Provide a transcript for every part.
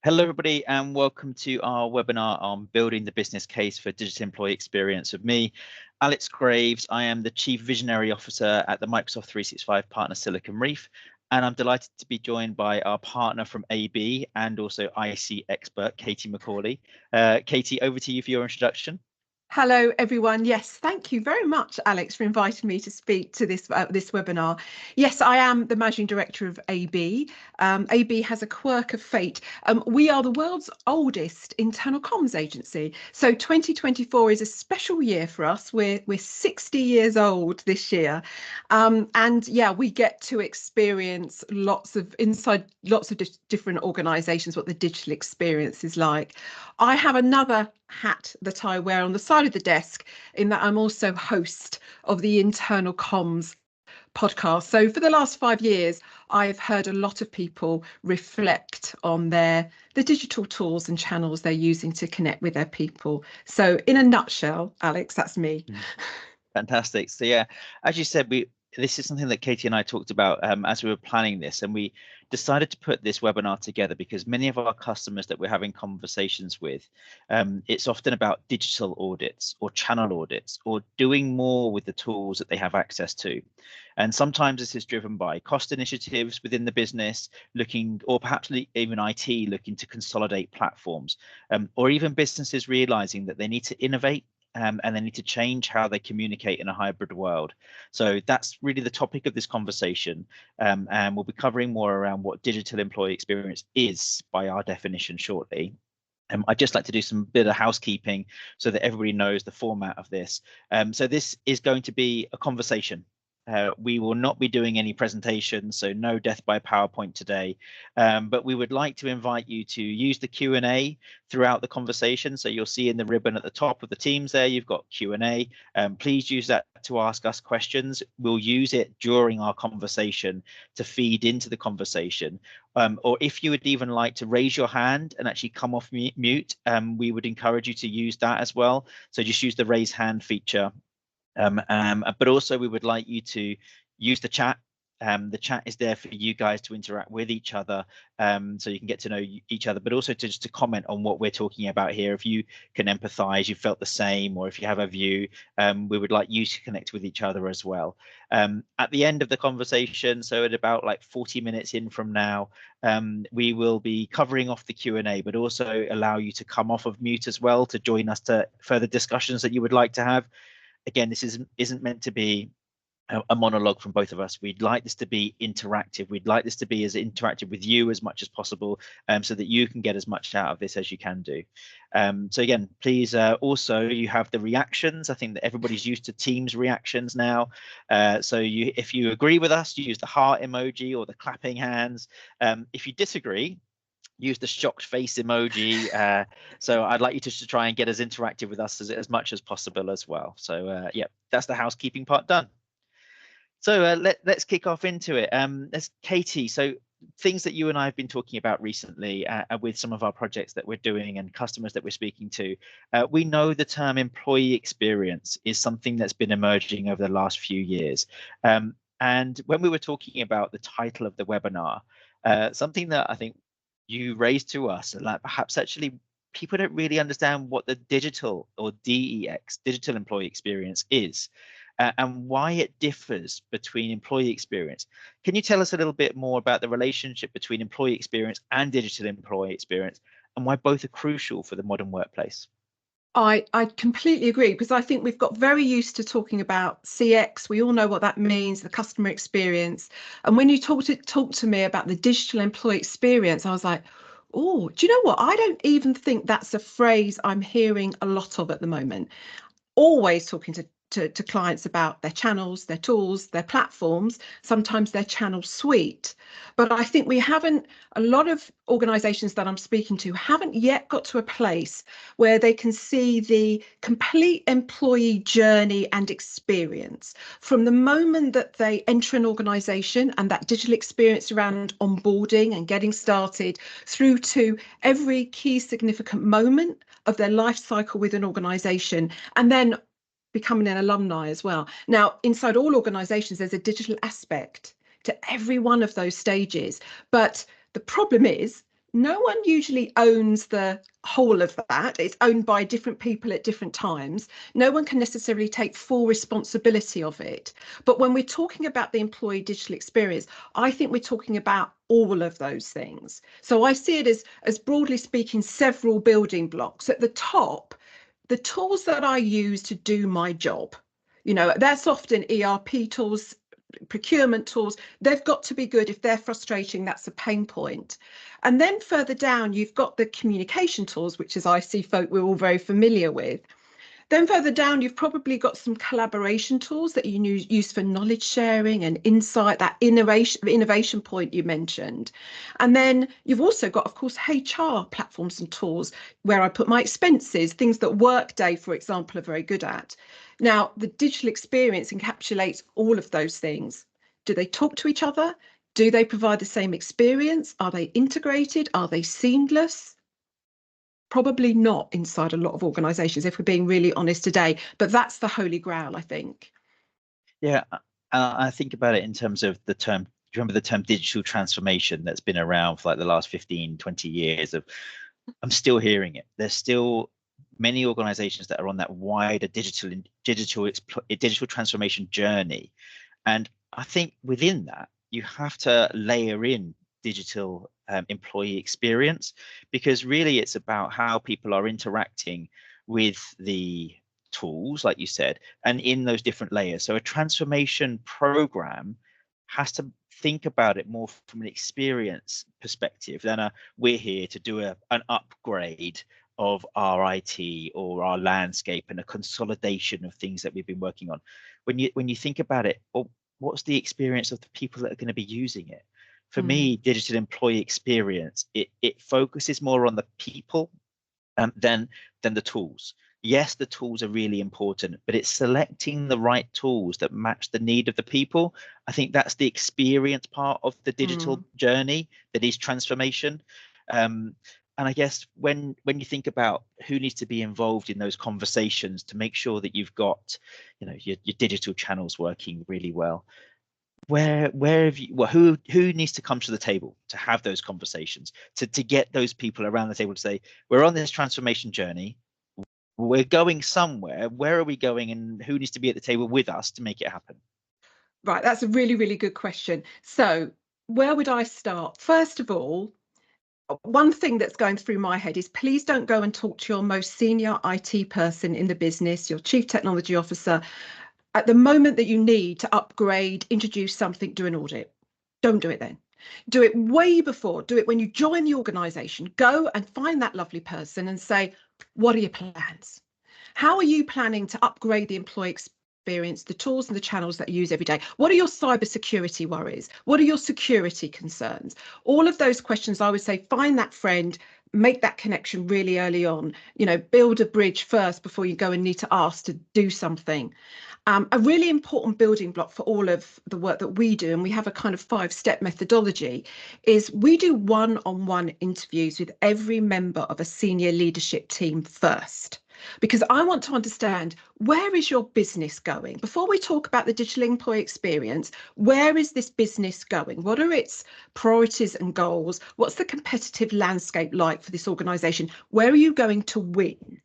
Hello, everybody, and welcome to our webinar on building the business case for digital employee experience with me, Alex Graves. I am the Chief Visionary Officer at the Microsoft 365 partner Silicon Reef, and I'm delighted to be joined by our partner from AB and also IC expert, Katie Macaulay. Katie, over to you for your introduction. Hello, everyone. Yes, thank you very much, Alex, for inviting me to speak to this webinar. Yes, I am the Managing Director of AB. AB has a quirk of fate. We are the world's oldest internal comms agency. So 2024 is a special year for us. We're 60 years old this year. And yeah, we get to experience lots of different organisations, what the digital experience is like. I have another hat that I wear on the side of the desk in that I'm also host of the Internal Comms podcast. So for the last 5 years, I've heard a lot of people reflect on the digital tools and channels they're using to connect with their people. So in a nutshell, Alex, that's me. Fantastic. So yeah, as you said, this is something that Katie and I talked about as we were planning this, and we decided to put this webinar together because many of our customers that we're having conversations with, it's often about digital audits or channel audits or doing more with the tools that they have access to. And sometimes this is driven by cost initiatives within the business, or perhaps even IT looking to consolidate platforms, or even businesses realizing that they need to innovate and they need to change how they communicate in a hybrid world. So that's really the topic of this conversation. And we'll be covering more around what digital employee experience is by our definition shortly. I'd just like to do some bit of housekeeping so that everybody knows the format of this. So this is going to be a conversation. We will not be doing any presentations, so no death by PowerPoint today, but we would like to invite you to use the Q&A throughout the conversation. So you'll see in the ribbon at the top of the Teams there, you've got Q&A. Please use that to ask us questions. We'll use it during our conversation to feed into the conversation. Or if you would even like to raise your hand and actually come off mute, we would encourage you to use that as well. So just use the raise hand feature. But also we would like you to use the chat. The chat is there for you guys to interact with each other, so you can get to know each other, but also just to comment on what we're talking about here. If you can empathize, you felt the same, or if you have a view, we would like you to connect with each other as well. At the end of the conversation, so at about like 40 minutes in from now, we will be covering off the Q&A, but also allow you to come off of mute as well to join us to further discussions that you would like to have. Again, this isn't meant to be a monologue from both of us. We'd like this to be interactive. We'd like this to be as interactive with you as much as possible, so that you can get as much out of this as you can do. So again, please also, you have the reactions. I think that everybody's used to Teams reactions now. So if you agree with us, you use the heart emoji or the clapping hands. If you disagree, use the shocked face emoji. So I'd like you to try and get as interactive with us as much as possible as well. So yeah, that's the housekeeping part done. So let's kick off into it. That's Katie. So things that you and I have been talking about recently with some of our projects that we're doing and customers that we're speaking to, we know the term employee experience is something that's been emerging over the last few years. And when we were talking about the title of the webinar, something that I think you raised to us, like perhaps actually people don't really understand what the digital or DEX, digital employee experience is, and why it differs between employee experience. Can you tell us a little bit more about the relationship between employee experience and digital employee experience, and why both are crucial for the modern workplace? I completely agree, because I think we've got very used to talking about CX. We all know what that means, the customer experience. And when you talk to me about the digital employee experience, I was like, oh, do you know what? I don't even think that's a phrase I'm hearing a lot of at the moment. Always talking to clients about their channels, their tools, their platforms, sometimes their channel suite. But I think a lot of organizations that I'm speaking to haven't yet got to a place where they can see the complete employee journey and experience from the moment that they enter an organization, and that digital experience around onboarding and getting started, through to every key significant moment of their life cycle with an organization, and then becoming an alumni as well. Now, inside all organizations, there's a digital aspect to every one of those stages. But the problem is, no one usually owns the whole of that. It's owned by different people at different times. No one can necessarily take full responsibility of it. But when we're talking about the employee digital experience, I think we're talking about all of those things. So I see it as broadly speaking, several building blocks. At the top, the tools that I use to do my job. That's often ERP tools, procurement tools. They've got to be good. If they're frustrating, that's a pain point. And then further down, you've got the communication tools, which as IC folk, we're all very familiar with. Then further down, you've probably got some collaboration tools that you use for knowledge sharing and insight, that innovation point you mentioned. And then you've also got, of course, HR platforms and tools where I put my expenses, things that Workday, for example, are very good at. Now, the digital experience encapsulates all of those things. Do they talk to each other? Do they provide the same experience? Are they integrated? Are they seamless? Probably not inside a lot of organizations, if we're being really honest today, but that's the holy grail, I think. Yeah, I think about it in terms of the term. Do you remember the term digital transformation that's been around for like the last 15, 20 years? I'm still hearing it. There's still many organizations that are on that wider digital transformation journey. And I think within that, you have to layer in digital employee experience, because really it's about how people are interacting with the tools, like you said, and in those different layers. So a transformation program has to think about it more from an experience perspective than we're here to do an upgrade of our IT or our landscape and a consolidation of things that we've been working on. When you think about it, well, what's the experience of the people that are going to be using it? For me, digital employee experience, it focuses more on the people than the tools. Yes, the tools are really important, but it's selecting the right tools that match the need of the people. I think that's the experience part of the digital journey that is transformation. And I guess when you think about who needs to be involved in those conversations to make sure that you've got, your digital channels working really well, where have you, well, who needs to come to the table to have those conversations, to get those people around the table to say, we're on this transformation journey, we're going somewhere, where are we going, and who needs to be at the table with us to make it happen? Right, that's a really, really good question. So where would I start? First of all, one thing that's going through my head is please don't go and talk to your most senior IT person in the business, your chief technology officer, at the moment that you need to upgrade, introduce something, do an audit. Don't do it then. Do it way before. Do it when you join the organization. Go and find that lovely person and say, what are your plans? How are you planning to upgrade the employee experience, the tools and the channels that you use every day? What are your cybersecurity worries? What are your security concerns? All of those questions, I would say, find that friend, make that connection really early on, build a bridge first before you go and need to ask to do something. A really important building block for all of the work that we do, and we have a kind of 5-step methodology, is we do one-on-one interviews with every member of a senior leadership team first. Because I want to understand, where is your business going? Before we talk about the digital employee experience, where is this business going? What are its priorities and goals? What's the competitive landscape like for this organisation? Where are you going to win?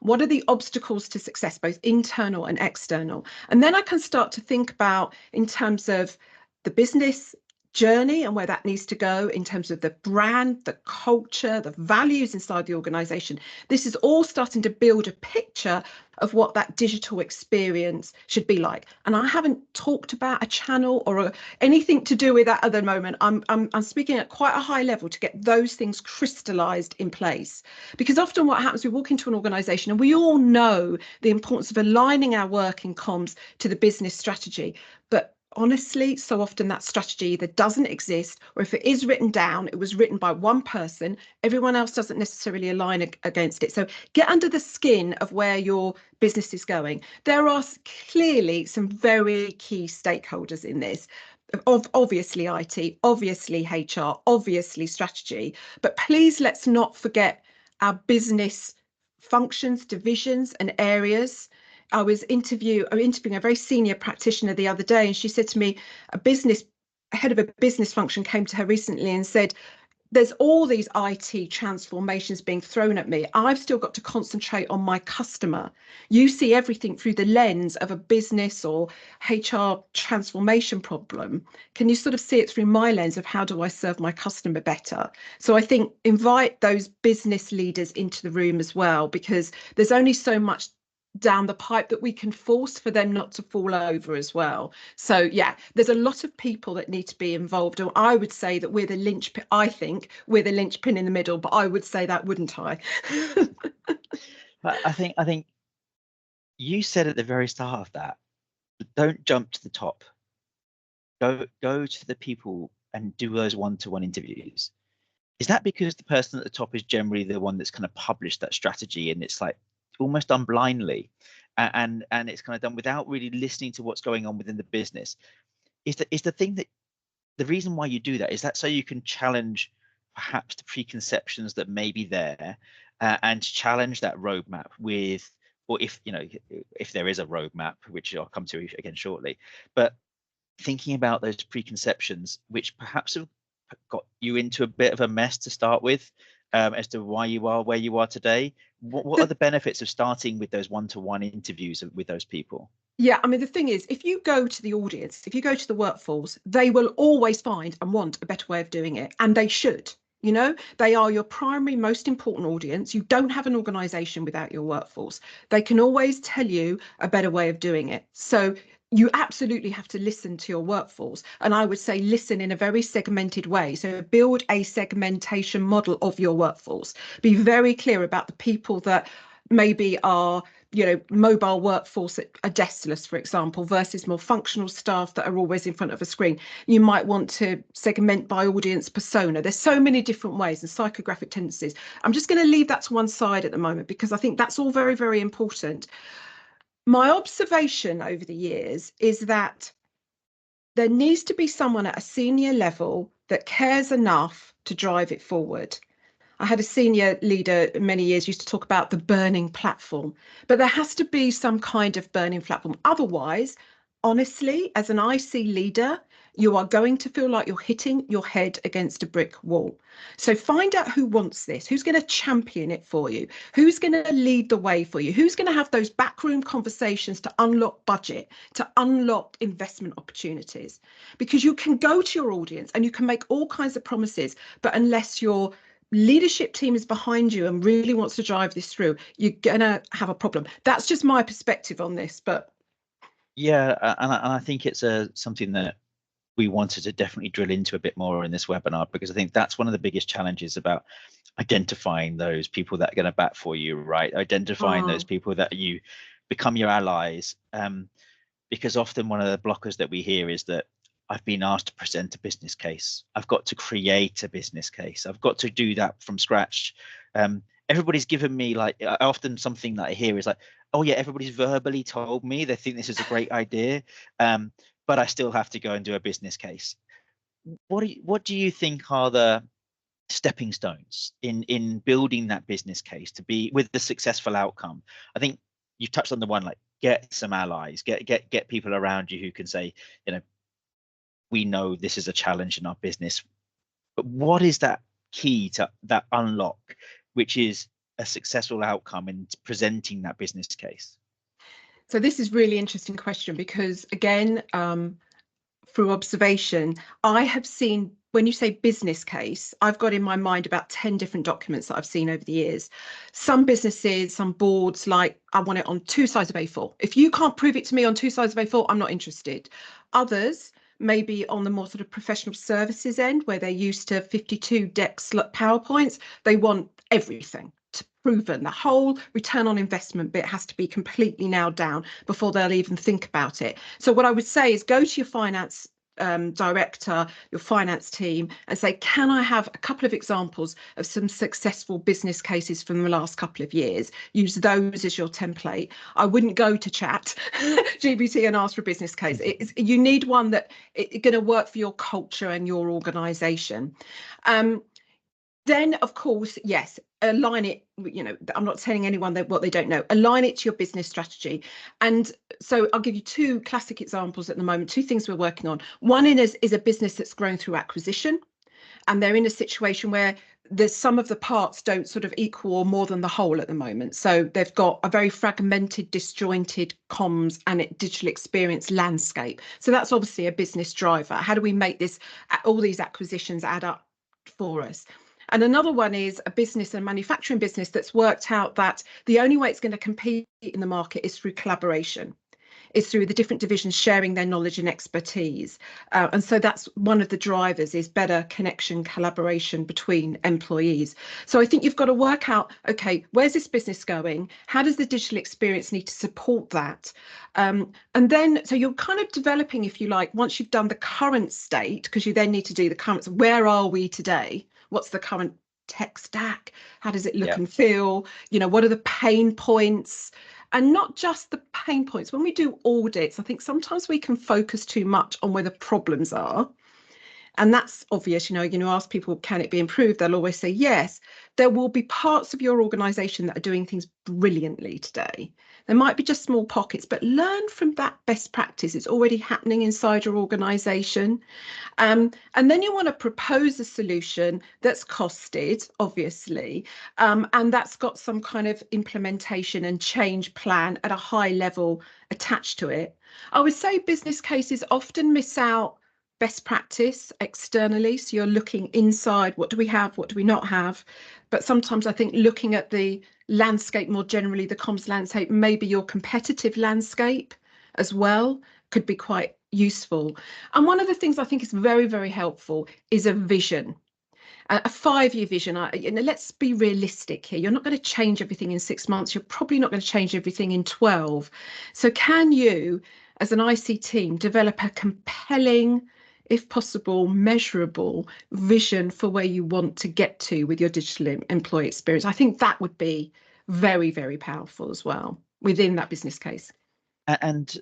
What are the obstacles to success, both internal and external? And then I can start to think about, in terms of the business journey and where that needs to go, in terms of the brand, the culture, the values inside the organization. This is all starting to build a picture of what that digital experience should be like. And I haven't talked about a channel or anything to do with that at the moment. I'm speaking at quite a high level to get those things crystallized in place. Because often what happens, we walk into an organization and we all know the importance of aligning our work in comms to the business strategy. But honestly, so often that strategy either doesn't exist, or if it is written down, it was written by one person, everyone else doesn't necessarily align against it. So get under the skin of where your business is going. There are clearly some very key stakeholders in this. Obviously IT, obviously HR, obviously strategy, but please let's not forget our business functions, divisions and areas. I was interviewing a very senior practitioner the other day, and she said to me, a head of a business function came to her recently and said, there's all these IT transformations being thrown at me. I've still got to concentrate on my customer. You see everything through the lens of a business or HR transformation problem. Can you sort of see it through my lens of how do I serve my customer better? So I think invite those business leaders into the room as well, because there's only so much down the pipe that we can force for them not to fall over as well. So yeah, there's a lot of people that need to be involved, and I would say that we're the linchpin. I think we're the linchpin in the middle, but I would say that, wouldn't I? But I think you said at the very start of that, don't jump to the top. Go to the people and do those one-to-one interviews. Is that because the person at the top is generally the one that's kind of published that strategy, and it's like almost done blindly, and it's kind of done without really listening to what's going on within the business? Is the thing that the reason why you do that, is that so you can challenge perhaps the preconceptions that may be there, and challenge that roadmap with, or if you know, if there is a roadmap, which I'll come to again shortly, but thinking about those preconceptions which perhaps have got you into a bit of a mess to start with, as to why you are where you are today. What are the benefits of starting with those one-to-one interviews with those people? Yeah, I mean, the thing is, if you go to the audience, if you go to the workforce, they will always find and want a better way of doing it, and they should. You know, they are your primary, most important audience. You don't have an organization without your workforce. They can always tell you a better way of doing it. So you absolutely have to listen to your workforce. And I would say listen in a very segmented way. So build a segmentation model of your workforce. Be very clear about the people that maybe are, you know, mobile workforce at a Deskless, for example, versus more functional staff that are always in front of a screen. You might want to segment by audience persona. There's so many different ways, and psychographic tendencies. I'm just going to leave that to one side at the moment, because I think that's all very, very important. My observation over the years is that there needs to be someone at a senior level that cares enough to drive it forward. I had a senior leader many years used to talk about the burning platform, but there has to be some kind of burning platform. Otherwise, honestly, as an IC leader, you are going to feel like you're hitting your head against a brick wall. So find out who wants this, who's going to champion it for you, who's going to lead the way for you, who's going to have those backroom conversations to unlock budget, to unlock investment opportunities. Because you can go to your audience and you can make all kinds of promises, but unless your leadership team is behind you and really wants to drive this through, you're gonna have a problem. That's just my perspective on this. But yeah, and I think it's something that we wanted to definitely drill into a bit more in this webinar, because I think that's one of the biggest challenges about identifying those people that are going to bat for you, right? Identifying those people that you become your allies, because often one of the blockers that we hear is that I've been asked to present a business case. I've got to create a business case. I've got to do that from scratch. Everybody's given me, like, often something that I hear is like, oh yeah, everybody's verbally told me they think this is a great idea, but I still have to go and do a business case. What do you think are the stepping stones in building that business case to be with the successful outcome? I think you touched on the one, like, get some allies, get people around you who can say, you know, we know this is a challenge in our business, but what is that key to that unlock, which is a successful outcome in presenting that business case? so this is really interesting question, because again, through observation, I have seen, when you say business case, I've got in my mind about 10 different documents that I've seen over the years. Some businesses, some boards, like, I want it on 2 sides of A4. If you can't prove it to me on 2 sides of A4, I'm not interested. Others, maybe on the more sort of professional services end, where they're used to 52 decks PowerPoints, they want everything proven. The whole return on investment bit has to be completely nailed down before they'll even think about it. So what I would say is go to your finance director, your finance team, and say, can I have a couple of examples of some successful business cases from the last couple of years? Use those as your template. I wouldn't go to chat GBT and ask for a business case. You need one that it's going to work for your culture and your organization. Then, of course, yes, align it. You know, I'm not telling anyone what they don't know. Align it to your business strategy. And so I'll give you 2 classic examples at the moment, 2 things we're working on. One is a business that's grown through acquisition. and they're in a situation where there's some of the parts don't sort of equal or more than the whole at the moment. So they've got a very fragmented, disjointed comms and digital experience landscape. So that's obviously a business driver. How do we make this, all these acquisitions add up for us? And another one is a business, a manufacturing business that's worked out that the only way it's going to compete in the market is through collaboration. Is through the different divisions sharing their knowledge and expertise. And so that's one of the drivers, is better connection, collaboration between employees. So I think you've got to work out, okay, where's this business going? How does the digital experience need to support that? And then, so you're kind of developing, if you like, once you've done the current state, because you then need to do the current, where are we today? What's the current tech stack? How does it look and feel? You know, what are the pain points? And not just the pain points. When we do audits, I think sometimes we can focus too much on where the problems are. And that's obvious, you know, ask people, can it be improved? They'll always say yes. There will be parts of your organization that are doing things brilliantly today. There might be just small pockets, but learn from that best practice. It's already happening inside your organization. And then you want to propose a solution that's costed, obviously, and that's got some kind of implementation and change plan at a high level attached to it. I would say business cases often miss out best practice externally. So you're looking inside, what do we have, what do we not have? But sometimes I think looking at the landscape more generally, the comms landscape, maybe your competitive landscape as well, could be quite useful. And one of the things I think is very, very helpful is a vision. A 5-year vision. Let's be realistic here. You're not going to change everything in 6 months. You're probably not going to change everything in 12. So can you, as an IC team, develop a compelling, if possible, measurable vision for where you want to get to with your digital employee experience? I think that would be very, very powerful as well within that business case. And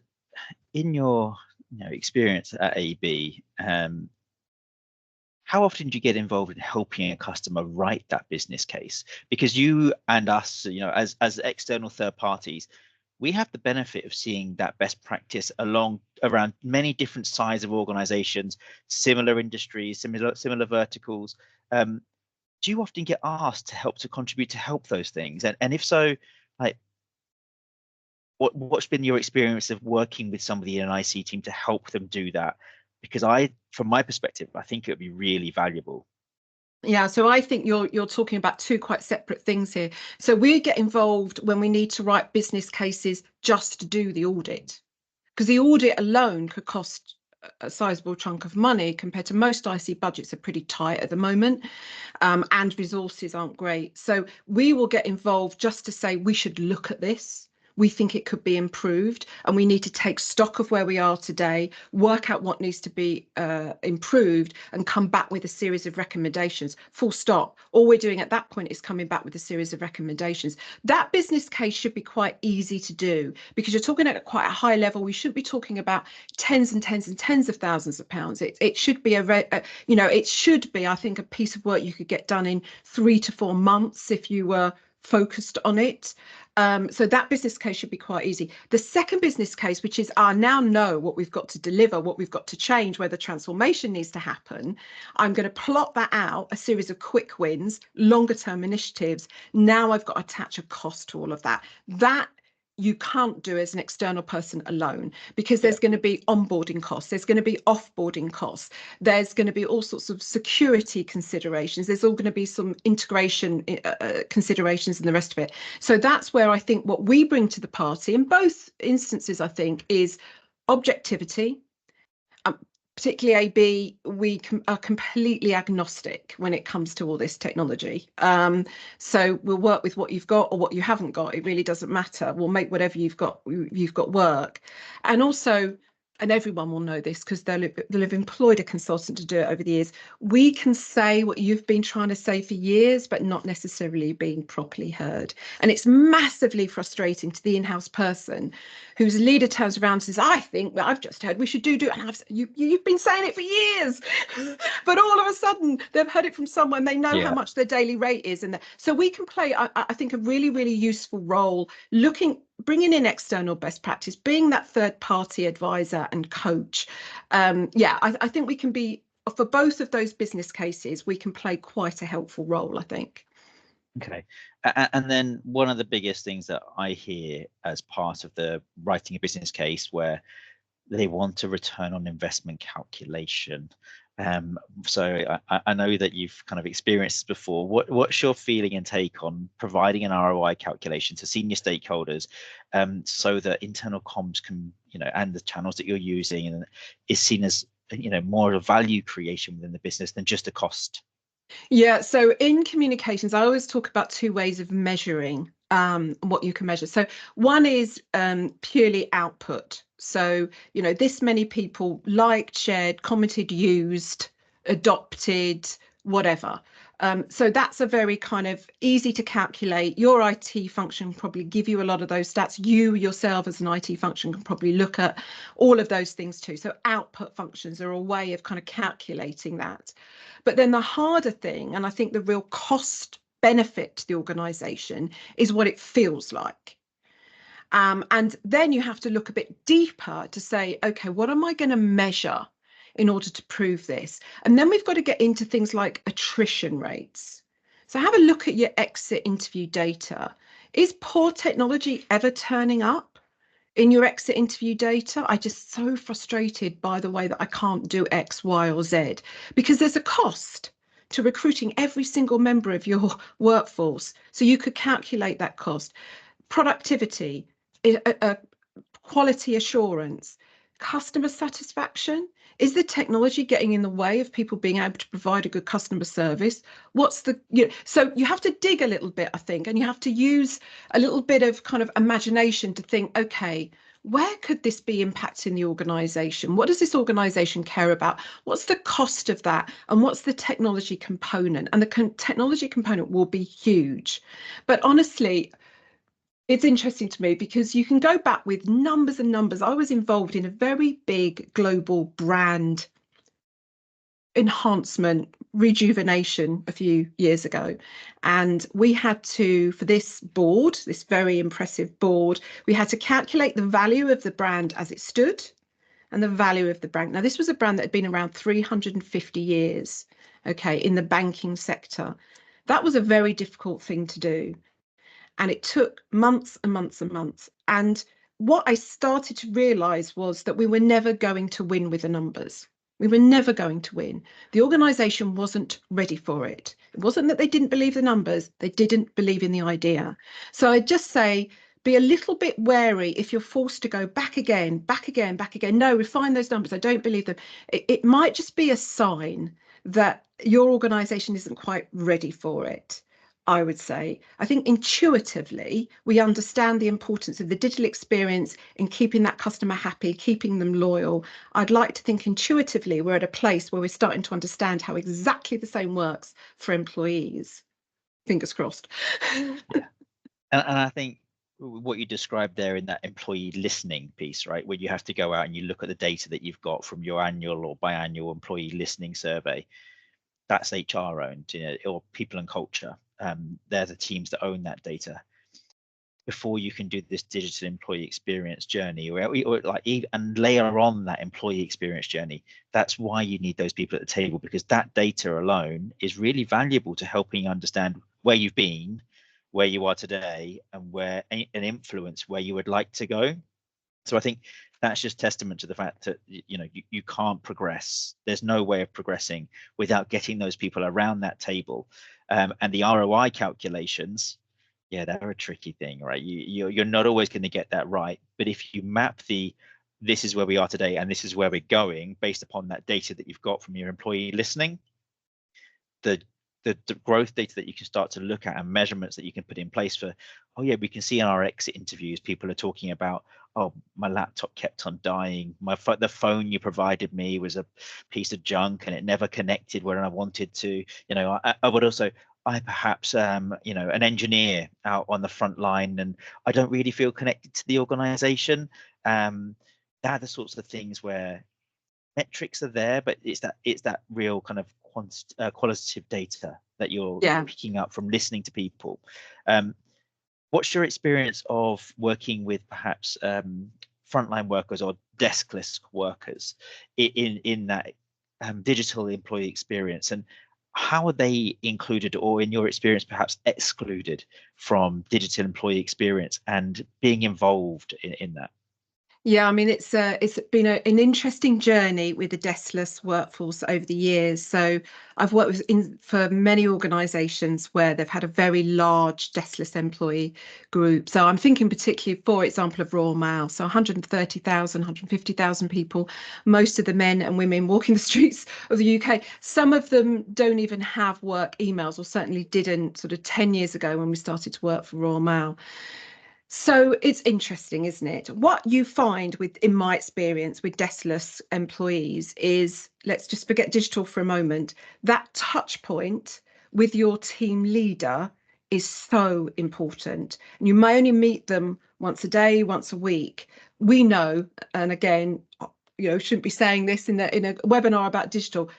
in your experience at AB, how often do you get involved in helping a customer write that business case? Because you and us, as external third parties, we have the benefit of seeing that best practice around many different sizes of organizations, similar industries, similar verticals. Do you often get asked to contribute to help those things? And if so, like, what's been your experience of working with somebody in an IC team to help them do that? Because from my perspective, I think it would be really valuable. Yeah, so I think you're talking about two quite separate things here. So we get involved when we need to write business cases just to do the audit, because the audit alone could cost a sizable chunk of money compared to most IC budgets are pretty tight at the moment, and resources aren't great. So we will get involved just to say we should look at this. We think it could be improved, and we need to take stock of where we are today, work out what needs to be improved, and come back with a series of recommendations. Full stop. All we're doing at that point is coming back with a series of recommendations. That business case should be quite easy to do, because you're talking at quite a high level. We shouldn't be talking about tens and tens and tens of thousands of pounds. It should be it should be, I think, a piece of work you could get done in 3 to 4 months if you were focused on it. So that business case should be quite easy. The second business case, which is I now know what we've got to deliver, what we've got to change, where the transformation needs to happen. I'm going to plot that out, a series of quick wins, longer term initiatives. Now I've got to attach a cost to all of that. That you can't do as an external person alone, because there's going to be onboarding costs, there's going to be offboarding costs, there's going to be all sorts of security considerations, there's all going to be some integration considerations and the rest of it. So that's where I think what we bring to the party in both instances, I think, is objectivity. Particularly AB, we are completely agnostic when it comes to all this technology. So we'll work with what you've got or what you haven't got. It really doesn't matter. We'll make whatever you've got work. And also, and everyone will know this because they'll have employed a consultant to do it over the years, we can say what you've been trying to say for years, but not necessarily being properly heard. And it's massively frustrating to the in-house person whose leader turns around and says, I think that I've just heard we should do it. And you've been saying it for years. But all of a sudden, they've heard it from someone, they know how much their daily rate is. And so we can play, I think, a really, really useful role bringing in external best practice, being that third party advisor and coach. I think we can be for both of those business cases, we can play quite a helpful role, I think. Okay. And then one of the biggest things that I hear as part of the writing a business case where they want a return on investment calculation. So I know that you've kind of experienced this before. What's your feeling and take on providing an ROI calculation to senior stakeholders, so that internal comms can, and the channels that you're using and is seen as, more of a value creation within the business than just a cost? Yeah, so in communications, I always talk about two ways of measuring what you can measure. So one is purely output. So, this many people liked, shared, commented, used, adopted, whatever. So that's a very kind of easy to calculate. Your IT function probably give you a lot of those stats. You yourself as an IT function can probably look at all of those things too. So output functions are a way of kind of calculating that. But then the harder thing, and I think the real cost benefit to the organization, is what it feels like. And then you have to look a bit deeper to say, okay, what am I going to measure in order to prove this? And then we've got to get into things like attrition rates. So have a look at your exit interview data. Is poor technology ever turning up in your exit interview data? I'm just so frustrated by the way that I can't do X, Y, or Z, because there's a cost to recruiting every single member of your workforce. So you could calculate that cost. Productivity, quality assurance, customer satisfaction. Is the technology getting in the way of people being able to provide a good customer service? So you have to dig a little bit, I think, and you have to use a little bit of kind of imagination to think, okay, where could this be impacting the organization? What does this organization care about? What's the cost of that? And what's the technology component? And the technology component will be huge. But honestly, it's interesting to me because you can go back with numbers and numbers. I was involved in a very big global brand enhancement rejuvenation a few years ago, and we had to, for this board, this very impressive board, we had to calculate the value of the brand as it stood and the value of the brand. Now, this was a brand that had been around 350 years, okay, in the banking sector. That was a very difficult thing to do. And it took months and months and months. And what I started to realize was that we were never going to win with the numbers. We were never going to win. The organization wasn't ready for it. It wasn't that they didn't believe the numbers, they didn't believe in the idea. So I just say, be a little bit wary if you're forced to go back again, back again, back again. No, refine those numbers. I don't believe them. It might just be a sign that your organization isn't quite ready for it. I would say. I think intuitively, we understand the importance of the digital experience in keeping that customer happy, keeping them loyal. I'd like to think intuitively we're at a place where we're starting to understand how exactly the same works for employees. Fingers crossed. Yeah. And I think what you described there in that employee listening piece, right, where you have to go out and you look at the data that you've got from your annual or biannual employee listening survey, that's HR owned, or people and culture. They're the teams that own that data. Before you can do this digital employee experience journey, or and layer on that employee experience journey, that's why you need those people at the table, because that data alone is really valuable to helping you understand where you've been, where you are today, and where an influence where you would like to go. So I think that's just testament to the fact that you can't progress. There's no way of progressing without getting those people around that table. And the ROI calculations, yeah, they're a tricky thing, right? You're not always going to get that right. But if you map this is where we are today and this is where we're going based upon that data that you've got from your employee listening, the growth data that you can start to look at and measurements that you can put in place for, oh yeah, we can see in our exit interviews, people are talking about, oh, my laptop kept on dying. The phone you provided me was a piece of junk and it never connected when I wanted to. I would also, I perhaps, an engineer out on the front line and I don't really feel connected to the organization. They're the sorts of things where metrics are there, but it's that real kind of qualitative data that you're picking up from listening to people. What's your experience of working with perhaps frontline workers or deskless workers in that digital employee experience, and how are they included, or in your experience perhaps excluded from digital employee experience and being involved in that? Yeah, I mean, it's been an interesting journey with the deskless workforce over the years. So I've worked for many organisations where they've had a very large deskless employee group. So I'm thinking particularly, for example, of Royal Mail. So 130,000, 150,000 people, most of the men and women walking the streets of the UK. Some of them don't even have work emails, or certainly didn't sort of 10 years ago when we started to work for Royal Mail. So it's interesting, isn't it? What you find in my experience with deskless employees is, let's just forget digital for a moment, that touch point with your team leader is so important. And you may only meet them once a day, once a week. We know, and again, shouldn't be saying this in a webinar about digital,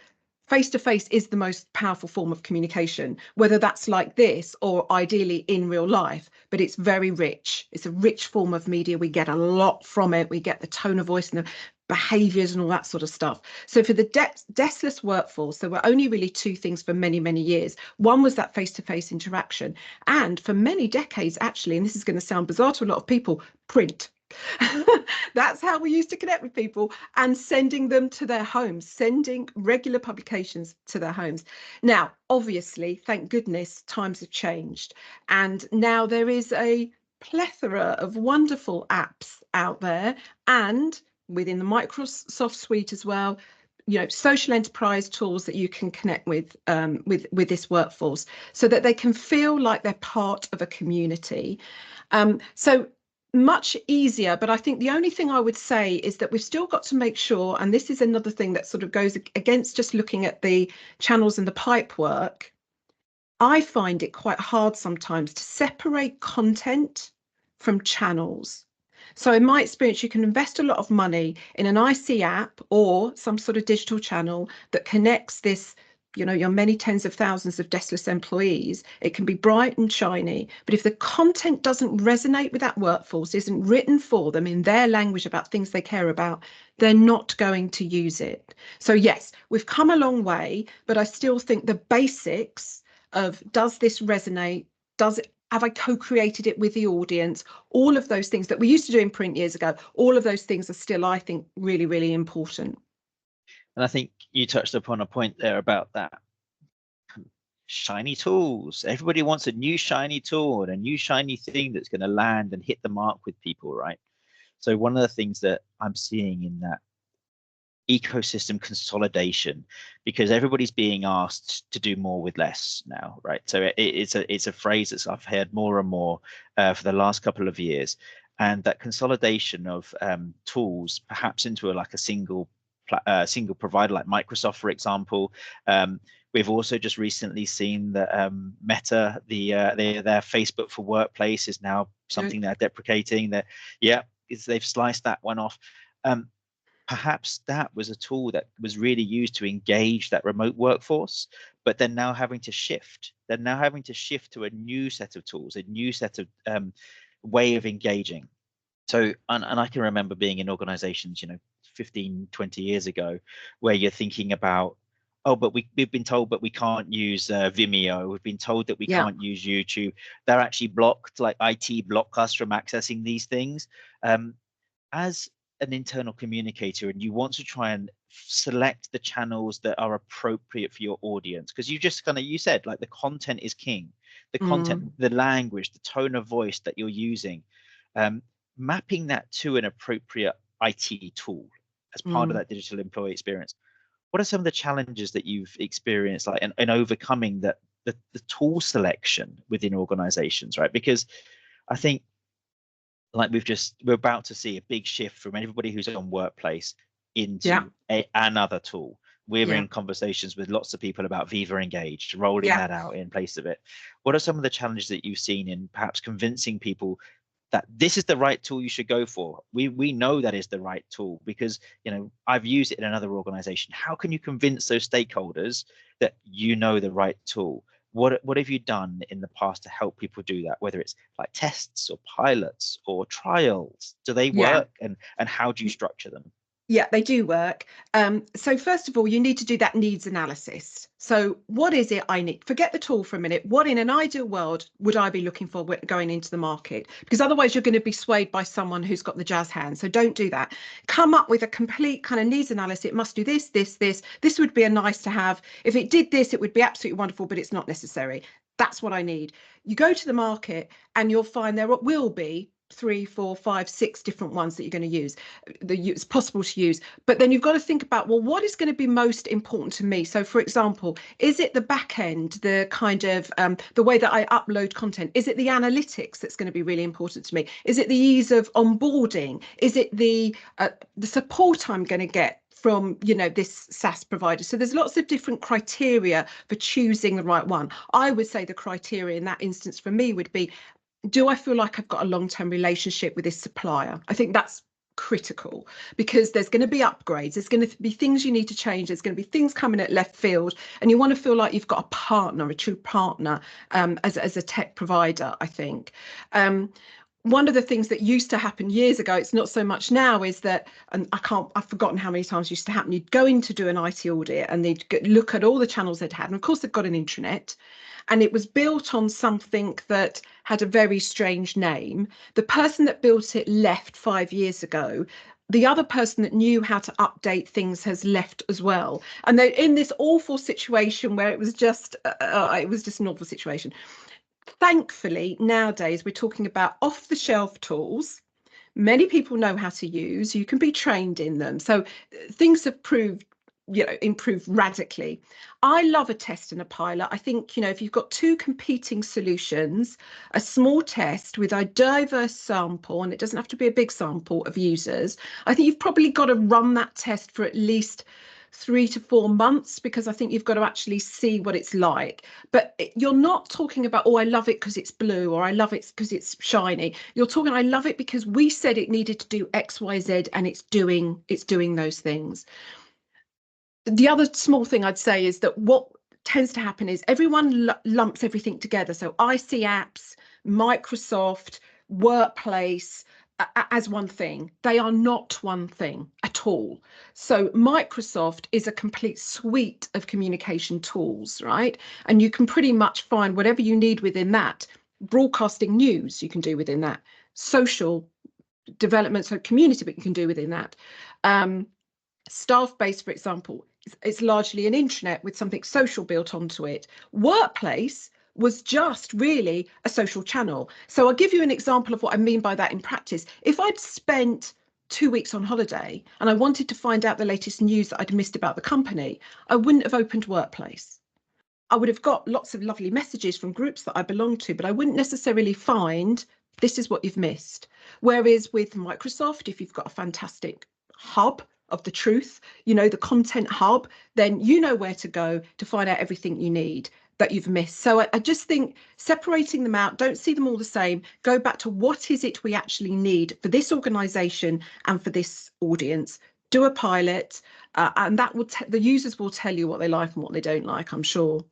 face-to-face is the most powerful form of communication, whether that's like this or ideally in real life, but it's very rich. It's a rich form of media. We get a lot from it. We get the tone of voice and the behaviors and all that sort of stuff. So for the deskless workforce, there were only really two things for many, many years. One was that face-to-face interaction. And for many decades, actually, and this is going to sound bizarre to a lot of people, print. That's how we used to connect with people, and sending them to their homes, sending regular publications to their homes. Now, obviously, thank goodness, times have changed, and now there is a plethora of wonderful apps out there, and within the Microsoft suite as well, social enterprise tools that you can connect with this workforce, so that they can feel like they're part of a community. So much easier, but I think the only thing I would say is that we've still got to make sure, and this is another thing that sort of goes against just looking at the channels and the pipe work. I find it quite hard sometimes to separate content from channels. So in my experience, you can invest a lot of money in an IC app or some sort of digital channel that connects this, your many tens of thousands of deskless employees. It can be bright and shiny, but if the content doesn't resonate with that workforce, isn't written for them in their language about things they care about, they're not going to use it. So yes, we've come a long way, but I still think the basics of, does this resonate? Have I co-created it with the audience? All of those things that we used to do in print years ago, all of those things are still, I think, really, really important. And I think you touched upon a point there about that shiny tools. Everybody wants a new shiny tool and a new shiny thing that's going to land and hit the mark with people, right? So one of the things that I'm seeing in that ecosystem consolidation, because everybody's being asked to do more with less now, right? So it's a phrase that I've heard more and more for the last couple of years, and that consolidation of tools perhaps into a single provider like Microsoft, for example. We've also just recently seen that Meta, their Facebook for Workplace is now something they're deprecating. That they've sliced that one off. Perhaps that was a tool that was really used to engage that remote workforce, but they're now having to shift. They're now having to shift to a new set of tools, a new set of way of engaging. So, and I can remember being in organizations, 15, 20 years ago, where you're thinking about, oh, but we've been told, but we can't use Vimeo. We've been told that we can't use YouTube. They're actually blocked, like IT block us from accessing these things. As an internal communicator, and you want to try and select the channels that are appropriate for your audience, because you said, like, the content is king. The content, the language, the tone of voice that you're using, mapping that to an appropriate IT tool as part of that digital employee experience. What are some of the challenges that you've experienced, like, in overcoming the tool selection within organizations, right? Because I think, like, we're about to see a big shift from everybody who's on Workplace into another tool. We're in conversations with lots of people about Viva Engage, rolling that out in place of it. What are some of the challenges that you've seen in perhaps convincing people that this is the right tool you should go for? We know that is the right tool because, I've used it in another organization. How can you convince those stakeholders that the right tool? What have you done in the past to help people do that, whether it's like tests or pilots or trials? Do they work, and how do you structure them? Yeah, they do work. So first of all, you need to do that needs analysis. So what is it I need? Forget the tool for a minute. What in an ideal world would I be looking for going into the market? Because otherwise you're going to be swayed by someone who's got the jazz hands. So don't do that. Come up with a complete kind of needs analysis. It must do this, this, this. This would be a nice to have. If it did this, it would be absolutely wonderful, but it's not necessary. That's what I need. You go to the market and you'll find there will be 3, 4, 5, 6 different ones that you're going to use. It's possible to use, but then you've got to think about, well, what is going to be most important to me? So for example, is it the back end, the kind of the way that I upload content? Is it the analytics that's going to be really important to me? Is it the ease of onboarding? Is it the support I'm going to get from, you know, this SaaS provider? So there's lots of different criteria for choosing the right one. I would say the criteria in that instance for me would be, do I feel like I've got a long-term relationship with this supplier? I think that's critical, because there's going to be upgrades, there's going to be things you need to change, there's going to be things coming at left field, and you want to feel like you've got a partner, a true partner, as a tech provider, I think. One of the things that used to happen years ago, it's not so much now, is that, and I've forgotten how many times it used to happen, you'd go in to do an IT audit and they'd look at all the channels they'd had, and of course they've got an intranet, and it was built on something that had a very strange name. The person that built it left 5 years ago. The other person that knew how to update things has left as well. And they're in this awful situation where it was just an awful situation. Thankfully, nowadays, we're talking about off-the-shelf tools. Many people know how to use. You can be trained in them. So things have improved radically. I love a test and a pilot. I think, you know, if you've got two competing solutions, a small test with a diverse sample, and it doesn't have to be a big sample of users, I think you've probably got to run that test for at least 3 to 4 months, because I think you've got to actually see what it's like. But you're not talking about, oh, I love it because it's blue, or I love it because it's shiny. You're talking, I love it because we said it needed to do X, Y, Z, and it's doing those things. The other small thing I'd say is that what tends to happen is everyone lumps everything together. So IC apps, Microsoft, Workplace, as one thing. They are not one thing at all. So Microsoft is a complete suite of communication tools, right? And you can pretty much find whatever you need within that. Broadcasting news you can do within that. Social development, so community, but you can do within that. Staff base, for example, it's largely an intranet with something social built onto it. Workplace was just really a social channel. So I'll give you an example of what I mean by that in practice. If I'd spent 2 weeks on holiday and I wanted to find out the latest news that I'd missed about the company, I wouldn't have opened Workplace. I would have got lots of lovely messages from groups that I belong to, but I wouldn't necessarily find this is what you've missed. Whereas with Microsoft, if you've got a fantastic hub of the truth, you know, the content hub, then you know where to go to find out everything you need that you've missed. So I just think separating them out, don't see them all the same, go back to what is it we actually need for this organization and for this audience. Do a pilot, and that will the users will tell you what they like and what they don't like, I'm sure.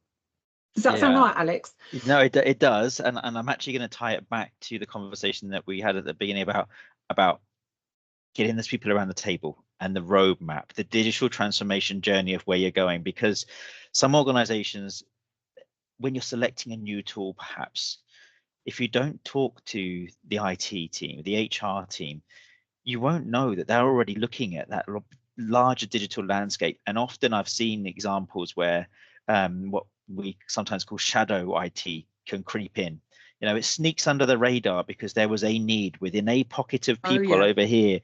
Does that sound right, Alex? No, it does, and I'm actually going to tie it back to the conversation that we had at the beginning about getting those people around the table and the roadmap, the digital transformation journey of where you're going. Because some organizations, when you're selecting a new tool, perhaps if you don't talk to the IT team, the HR team, you won't know that they're already looking at that larger digital landscape. And often I've seen examples where what we sometimes call shadow IT can creep in. You know, it sneaks under the radar because there was a need within a pocket of people over here,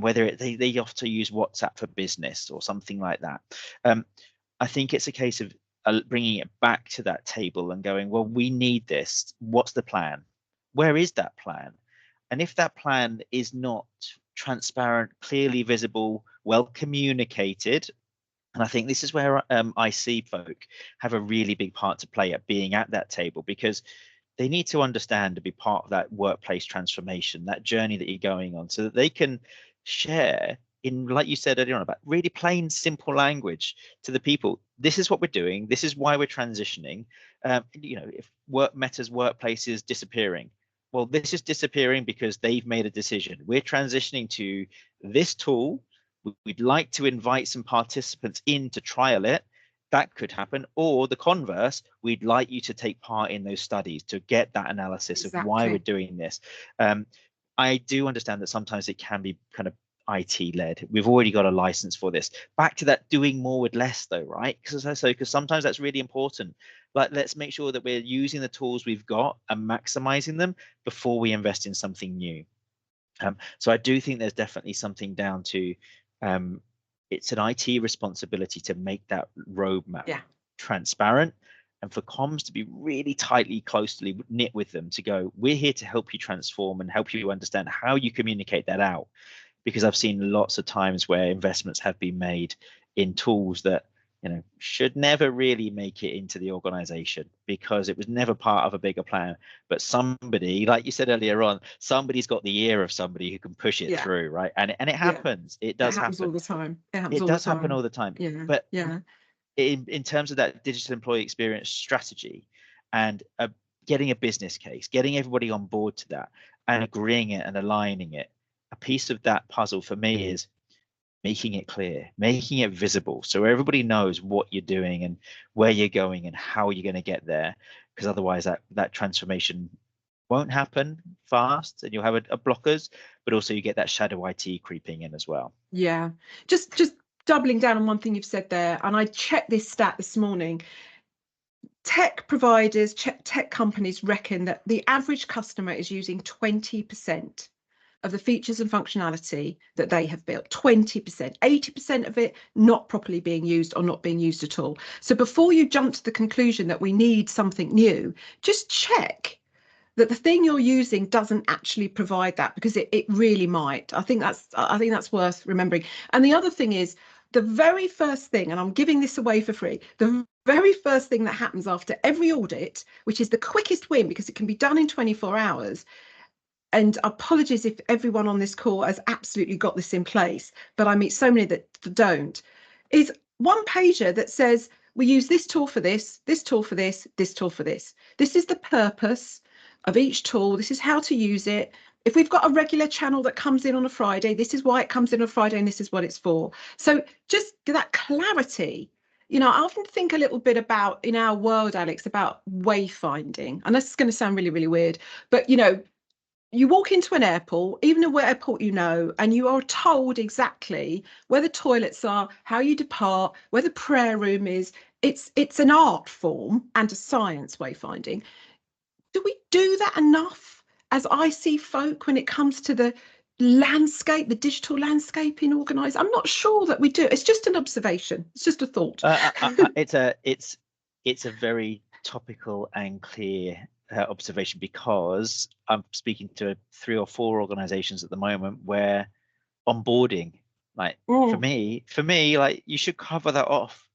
whether they often use WhatsApp for business or something like that. I think it's a case of bringing it back to that table and going, well, we need this. What's the plan? Where is that plan? And if that plan is not transparent, clearly visible, well communicated, and I think this is where IC folk have a really big part to play at being at that table, because they need to understand to be part of that workplace transformation, that journey that you're going on, so that they can share in, like you said earlier on, about really plain, simple language to the people. This is what we're doing. This is why we're transitioning. You know, if Meta's workplace is disappearing, well, this is disappearing because they've made a decision. We're transitioning to this tool. We'd like to invite some participants in to trial it. That could happen. Or the converse, we'd like you to take part in those studies to get that analysis of why we're doing this. I do understand that sometimes it can be kind of IT led. We've already got a license for this. Back to that doing more with less though, right? Because sometimes that's really important. Like, let's make sure that we're using the tools we've got and maximizing them before we invest in something new. So I do think there's definitely something down to it's an IT responsibility to make that roadmap transparent, and for comms to be really tightly, closely knit with them to go, we're here to help you transform and help you understand how you communicate that out. Because I've seen lots of times where investments have been made in tools that, you know, should never really make it into the organization because it was never part of a bigger plan. But somebody, like you said earlier on, somebody's got the ear of somebody who can push it through, right? And it happens. It does happen all the time. It does happen all the time. But in terms of that digital employee experience strategy and getting a business case, getting everybody on board to that and agreeing it and aligning it, a piece of that puzzle for me is making it clear, making it visible, so everybody knows what you're doing and where you're going and how you're going to get there. Because otherwise that transformation won't happen fast and you'll have a blockers, but also you get that shadow IT creeping in as well. Yeah, just doubling down on one thing you've said there, and I checked this stat this morning. Tech providers, tech companies reckon that the average customer is using 20% of the features and functionality that they have built. 20%, 80% of it not properly being used or not being used at all. So before you jump to the conclusion that we need something new, just check that the thing you're using doesn't actually provide that, because it really might. I think that's worth remembering. And the other thing is, the very first thing, and I'm giving this away for free, the very first thing that happens after every audit, which is the quickest win because it can be done in 24 hours, and apologies if everyone on this call has absolutely got this in place, but I meet so many that don't, is one pager that says, we use this tool for this tool for this tool for this. This is the purpose of each tool. This is how to use it. If we've got a regular channel that comes in on a Friday, this is why it comes in on a Friday and this is what it's for. So just that clarity. You know, I often think a little bit about, in our world, Alex, about wayfinding. And this is going to sound really, really weird, but, you know, you walk into an airport, even a airport you know, and you are told exactly where the toilets are, how you depart, where the prayer room is. It's an art form and a science, wayfinding. Do we do that enough as IC folk when it comes to the landscape, the digital landscape in organised? I'm not sure that we do. It's just an observation. It's just a thought. It's a very topical and clear observation, because I'm speaking to 3 or 4 organizations at the moment where onboarding, like for me, like you should cover that off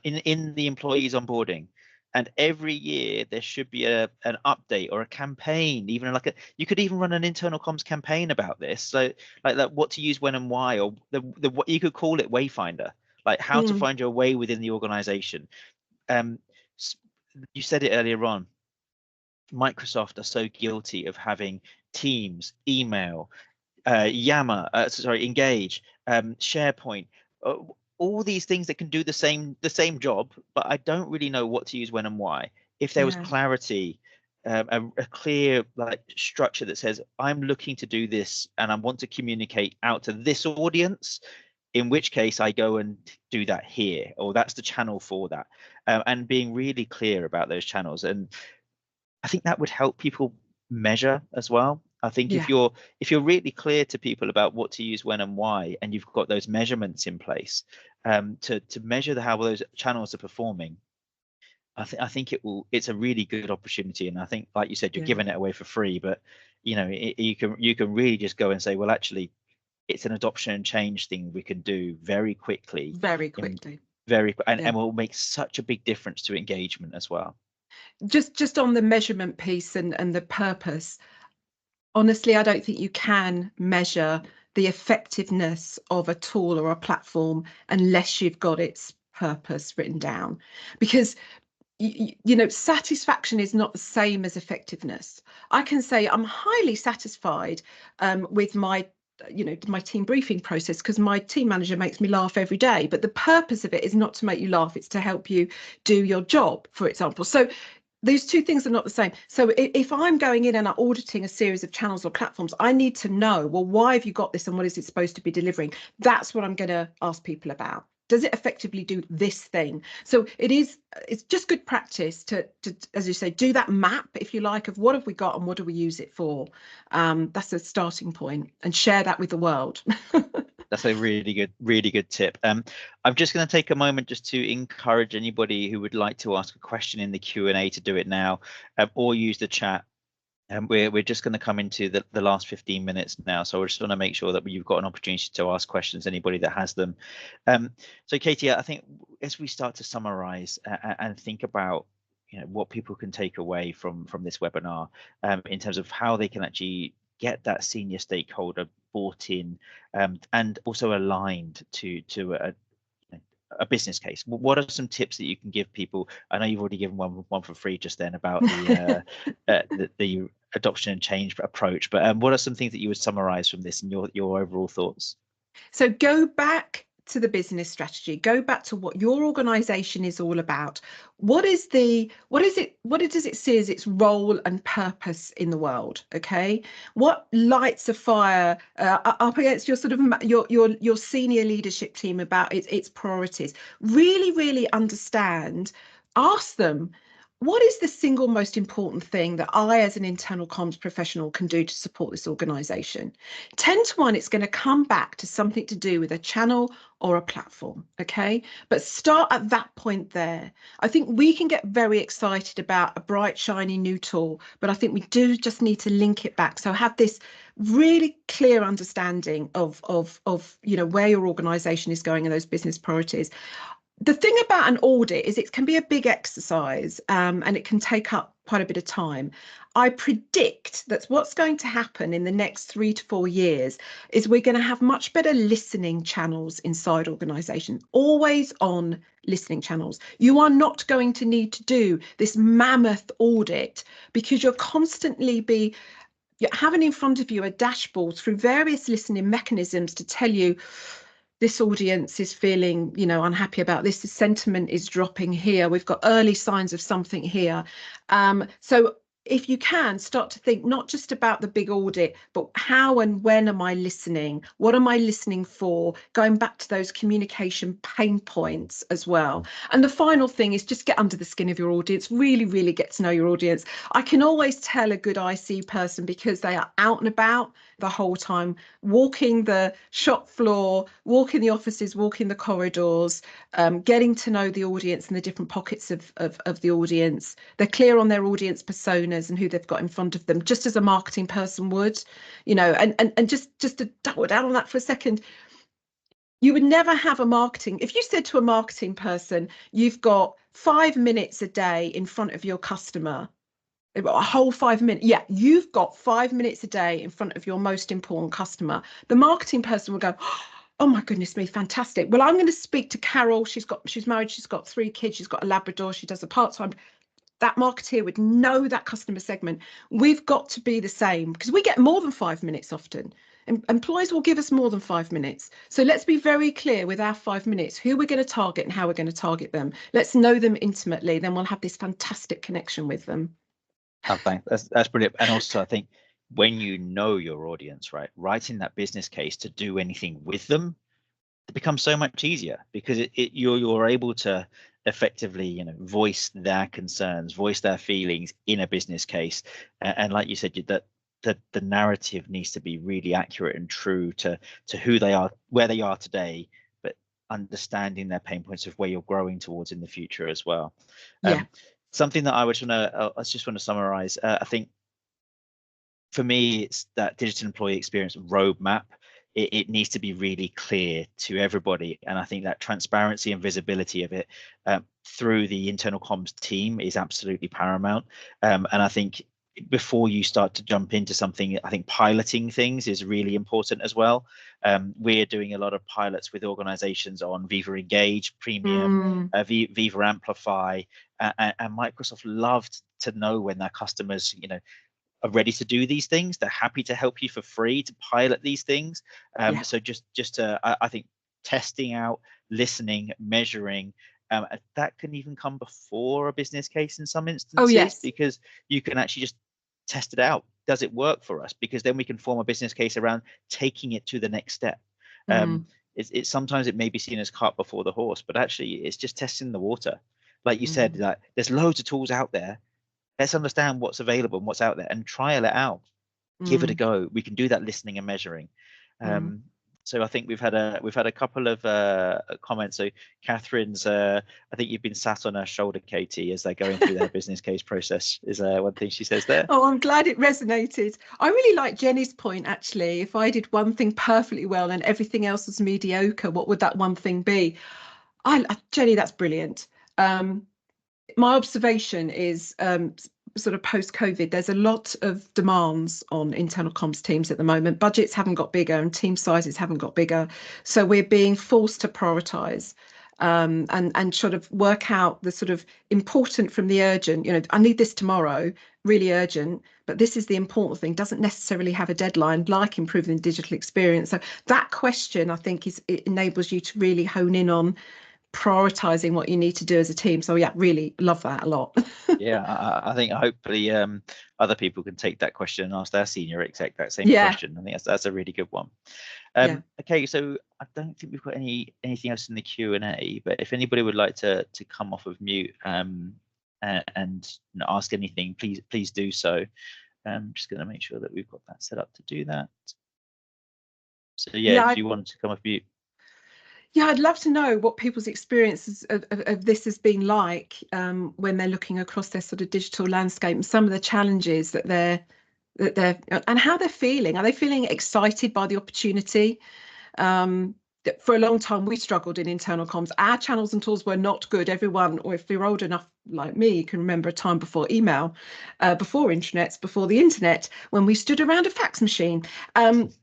in the employees onboarding. And every year there should be an update or a campaign, even like you could even run an internal comms campaign about this. So like that, what to use when and why, or what you could call it Wayfinder, like how to find your way within the organization. You said it earlier on, Microsoft are so guilty of having Teams, email, Yammer, Engage, SharePoint, all these things that can do the same job, but I don't really know what to use when and why. If there was clarity, a clear like structure that says, I'm looking to do this and I want to communicate out to this audience, in which case I go and do that here, or that's the channel for that, and being really clear about those channels. And I think that would help people measure as well. I think if you're really clear to people about what to use when and why, and you've got those measurements in place to measure how those channels are performing, I think it's a really good opportunity. And I think, like you said, you're giving it away for free, but you know, you can really just go and say, well, actually, it's an adoption and change thing we can do very quickly, and will make such a big difference to engagement as well. Just on the measurement piece and the purpose, honestly, I don't think you can measure the effectiveness of a tool or a platform unless you've got its purpose written down, because you know, satisfaction is not the same as effectiveness. I can say I'm highly satisfied with my my team briefing process, because my team manager makes me laugh every day, but the purpose of it is not to make you laugh, it's to help you do your job, for example. So these two things are not the same. So if I'm going in and I'm auditing a series of channels or platforms, I need to know, well, why have you got this and what is it supposed to be delivering? That's what I'm going to ask people about. Does it effectively do this thing? So it's just good practice to, as you say, do that map, if you like, of what have we got and what do we use it for? That's a starting point, and share that with the world. That's a really good tip. I'm just going to take a moment just to encourage anybody who would like to ask a question in the Q&A to do it now, or use the chat. And we're just going to come into the last 15 minutes now, so I just want to make sure that you've got an opportunity to ask questions, anybody that has them. So Katie, I think as we start to summarize and think about what people can take away from this webinar, in terms of how they can actually get that senior stakeholder bought in, and also aligned to a business case. What are some tips that you can give people? I know you've already given one for free just then about the adoption and change approach, but what are some things that you would summarize from this and your overall thoughts? So go back to the business strategy, go back to what your organization is all about. What does it see as its role and purpose in the world? Okay, what lights a fire up against your sort of your senior leadership team about its priorities? Really understand, ask them, what is the single most important thing that I, as an internal comms professional, can do to support this organization? 10 to 1, it's going to come back to something to do with a channel or a platform, okay? But start at that point there. I think we can get very excited about a bright, shiny new tool, but I think we do just need to link it back. So have this really clear understanding of where your organization is going and those business priorities. The thing about an audit is it can be a big exercise, and it can take up quite a bit of time. I predict that what's going to happen in the next 3 to 4 years is we're going to have much better listening channels inside organizations, always on listening channels. You are not going to need to do this mammoth audit, because you're constantly you're having in front of you a dashboard through various listening mechanisms to tell you, this audience is feeling, unhappy about this. The sentiment is dropping here. We've got early signs of something here. So if you can start to think not just about the big audit, but how and when am I listening? What am I listening for? Going back to those communication pain points as well. And the final thing is just get under the skin of your audience, really get to know your audience. I can always tell a good IC person because they are out and about the whole time, walking the shop floor, walking the offices, walking the corridors, getting to know the audience and the different pockets of the audience. They're clear on their audience personas and who they've got in front of them, just as a marketing person would, and just to double down on that for a second. You would never have a marketing, if you said to a marketing person, you've got 5 minutes a day in front of your customer, a whole 5 minutes. Yeah, you've got 5 minutes a day in front of your most important customer. The marketing person will go, oh my goodness me, fantastic. Well, I'm going to speak to Carol. She's married. She's got 3 kids. She's got a Labrador. She does a part-time. That marketeer would know that customer segment. We've got to be the same, because we get more than 5 minutes often. Employers will give us more than 5 minutes. So let's be very clear with our 5 minutes, who we're going to target and how we're going to target them. Let's know them intimately. Then we'll have this fantastic connection with them. Oh, thanks. That's brilliant. And also, I think when you know your audience, right, writing that business case to do anything with them, it becomes so much easier, because you're able to effectively, voice their concerns, voice their feelings in a business case, and like you said, that the narrative needs to be really accurate and true to who they are, where they are today, but understanding their pain points of where you're growing towards in the future as well. Yeah. Something that I just want to summarize. I think for me, it's that digital employee experience roadmap. It needs to be really clear to everybody, and I think that transparency and visibility of it through the internal comms team is absolutely paramount. And I think before you start to jump into something, I think piloting things is really important as well. We're doing a lot of pilots with organizations on Viva Engage, Premium, Viva Amplify, and Microsoft loved to know when their customers, are ready to do these things. They're happy to help you for free to pilot these things. So just I think testing out, listening, measuring, that can even come before a business case in some instances, because you can actually just test it out. Does it work for us? Because then we can form a business case around taking it to the next step. It's sometimes it may be seen as cart before the horse, but actually it's just testing the water. Like you said, like, there's loads of tools out there. Let's understand what's available and what's out there and trial it out. Give it a go. We can do that listening and measuring. So I think we've had a couple of comments. So Catherine's, I think you've been sat on her shoulder, Katie, as they're going through their business case process, is one thing she says there. Oh, I'm glad it resonated. I really like Jenny's point, actually. If I did one thing perfectly well and everything else was mediocre, what would that one thing be? Jenny, that's brilliant. My observation is sort of post-COVID, there's a lot of demands on internal comms teams at the moment. Budgets haven't got bigger and team sizes haven't got bigger. So we're being forced to prioritise and sort of work out the sort of important from the urgent. You know, I need this tomorrow, really urgent, but this is the important thing. Doesn't necessarily have a deadline, like improving the digital experience. So that question, I think, it enables you to really hone in on prioritizing what you need to do as a team. So yeah, really love that a lot. Yeah, I think hopefully other people can take that question and ask their senior exec that same question. I think that's a really good one. Okay, so I don't think we've got anything else in the Q&A, but if anybody would like to come off of mute and ask anything, please do so. I'm just going to make sure that we've got that set up to do that. So yeah, if you want to come off mute. Yeah, I'd love to know what people's experiences of this has been like when they're looking across their sort of digital landscape, and some of the challenges that they're and how they're feeling. Are they feeling excited by the opportunity? For a long time, we struggled in internal comms. Our channels and tools were not good. Everyone, or if you're old enough like me, you can remember a time before email, before intranets, before the internet, when we stood around a fax machine.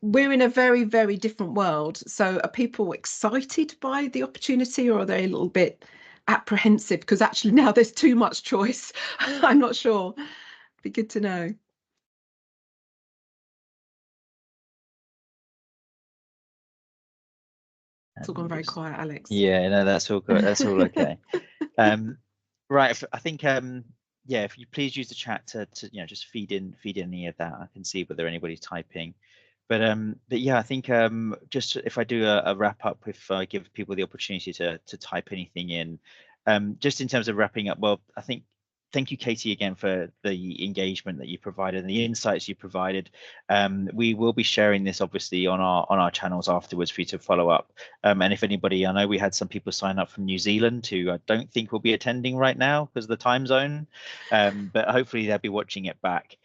We're in a very, very different world. So are people excited by the opportunity, or are they a little bit apprehensive because actually now there's too much choice? I'm not sure. Be good to know. It's all gone very quiet, Alex. Yeah, no, that's all good. That's all okay. Right, I think yeah, if you please use the chat to just feed in any of that. I can see whether anybody's typing. But yeah, I think just if I do a wrap up, if I give people the opportunity to type anything in, just in terms of wrapping up. Well, I think thank you, Katie, again for the engagement that you provided and the insights you provided. We will be sharing this obviously on our channels afterwards for you to follow up. And if anybody, I know we had some people sign up from New Zealand who I don't think will be attending right now because of the time zone, but hopefully they'll be watching it back.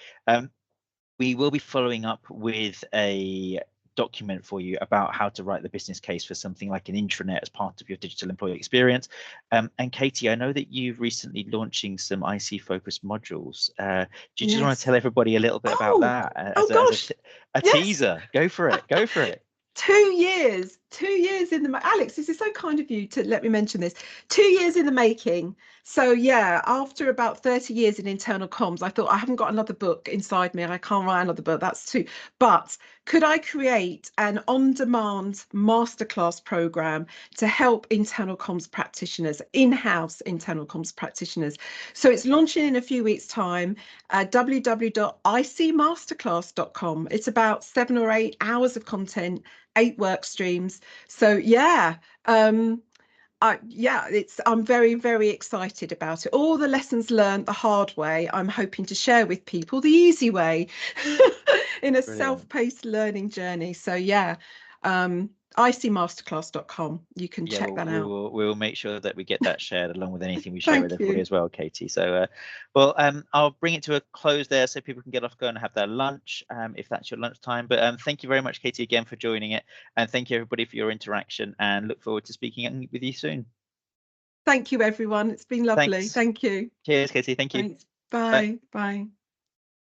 We will be following up with a document for you about how to write the business case for something like an intranet as part of your digital employee experience. And Katie, I know that you've recently launching some IC focused modules. Do you just want to tell everybody a little bit about that as a teaser? Go for it. Go for it. 2 years in the Alex, this is so kind of you to let me mention this. 2 years in the making. So yeah, after about 30 years in internal comms, I thought I haven't got another book inside me. I can't write another book. That's too. But could I create an on-demand masterclass program to help internal comms practitioners, in-house internal comms practitioners? So it's launching in a few weeks' time. www.icmasterclass.com. It's about 7 or 8 hours of content, 8 work streams. So yeah, I'm very, very excited about it. All the lessons learned the hard way, I'm hoping to share with people the easy way in a self-paced learning journey. So yeah, icmasterclass.com. You can check that out. We'll make sure that we get that shared along with anything we share with everybody as well, Katie. So well, I'll bring it to a close there so people can get off, go and have their lunch if that's your lunchtime. But thank you very much, Katie, again for joining it, and thank you everybody for your interaction, and look forward to speaking with you soon. Thank you, everyone. It's been lovely. Thanks. Thank you. Cheers, Katie. Thank you. Thanks. Bye. Bye.